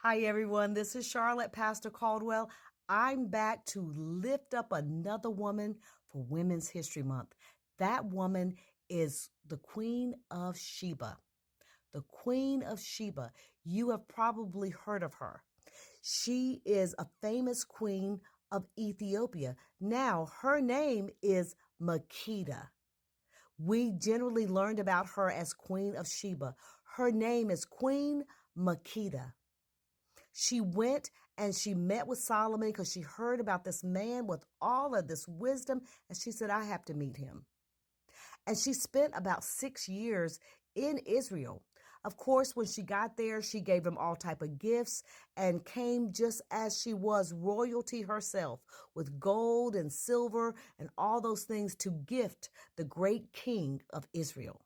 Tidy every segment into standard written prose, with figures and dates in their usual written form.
Hi, everyone. This is Charlotte, Pastor Caldwell. I'm back to lift up another woman for Women's History Month. That woman is the Queen of Sheba. The Queen of Sheba. You have probably heard of her. She is a famous queen of Ethiopia. Now, her name is Makeda. We generally learned about her as Queen of Sheba. Her name is Queen Makeda. She went and she met with Solomon because she heard about this man with all of this wisdom. And she said, I have to meet him. And she spent about 6 years in Israel. Of course, when she got there, she gave him all type of gifts and came just as she was, royalty herself, with gold and silver and all those things to gift the great king of Israel.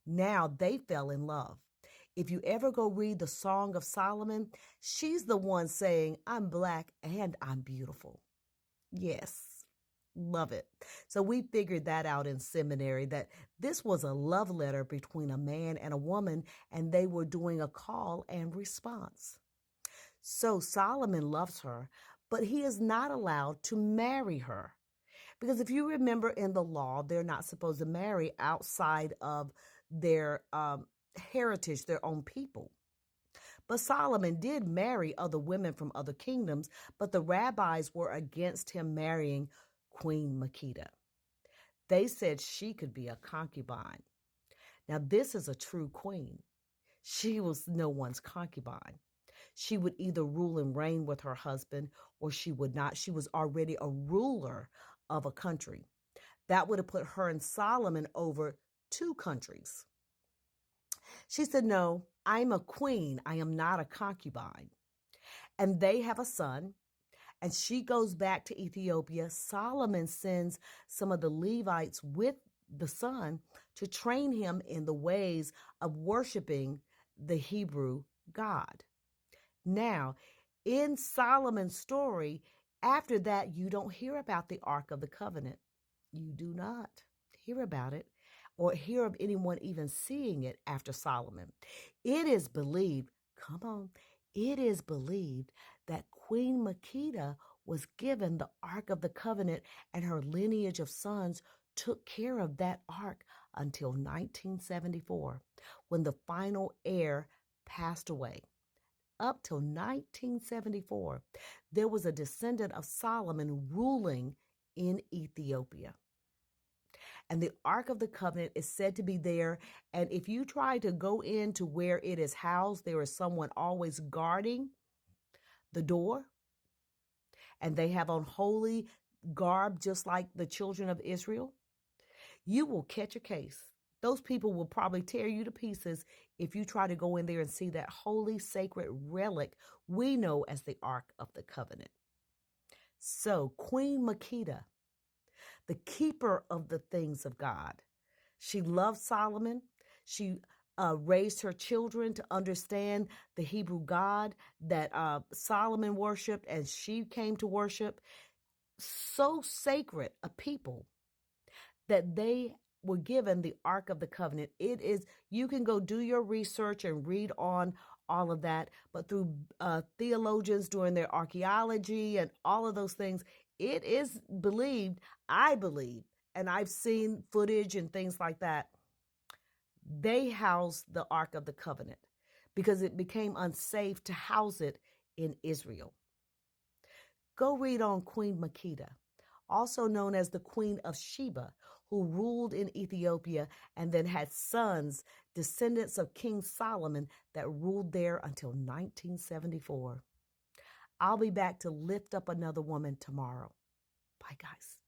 Now they fell in love. If you ever go read the Song of Solomon, she's the one saying, I'm black and I'm beautiful. Yes, love it. So we figured that out in seminary, that this was a love letter between a man and a woman, and they were doing a call and response. So Solomon loves her, but he is not allowed to marry her. Because if you remember in the law, they're not supposed to marry outside of their heritage, their own people. But Solomon did marry other women from other kingdoms, but the rabbis were against him marrying Queen Makeda. They said she could be a concubine. Now, this is a true queen. She was no one's concubine. She would either rule and reign with her husband or she would not. She was already a ruler of a country. That would have put her and Solomon over two countries. She said, no, I'm a queen. I am not a concubine. And they have a son, and she goes back to Ethiopia. Solomon sends some of the Levites with the son to train him in the ways of worshiping the Hebrew God. Now, in Solomon's story, after that, you don't hear about the Ark of the Covenant. You do not hear about it or hear of anyone even seeing it after Solomon. It is believed, come on, it is believed that Queen Makeda was given the Ark of the Covenant, and her lineage of sons took care of that ark until 1974, when the final heir passed away. Up till 1974, there was a descendant of Solomon ruling in Ethiopia. And the Ark of the Covenant is said to be there. And if you try to go into where it is housed, there is someone always guarding the door. And they have on holy garb, just like the children of Israel. You will catch a case. Those people will probably tear you to pieces if you try to go in there and see that holy, sacred relic we know as the Ark of the Covenant. So, Queen Makeda, the keeper of the things of God, she loved Solomon. She raised her children to understand the Hebrew God that Solomon worshiped and she came to worship. So sacred a people that they were given the Ark of the Covenant. It is, you can go do your research and read on all of that, but through theologians doing their archaeology and all of those things, it is believed, I believe, and I've seen footage and things like that, they housed the Ark of the Covenant because it became unsafe to house it in Israel. Go read on Queen Makeda, also known as the Queen of Sheba, who ruled in Ethiopia and then had sons, descendants of King Solomon, that ruled there until 1974. I'll be back to lift up another woman tomorrow. Bye, guys.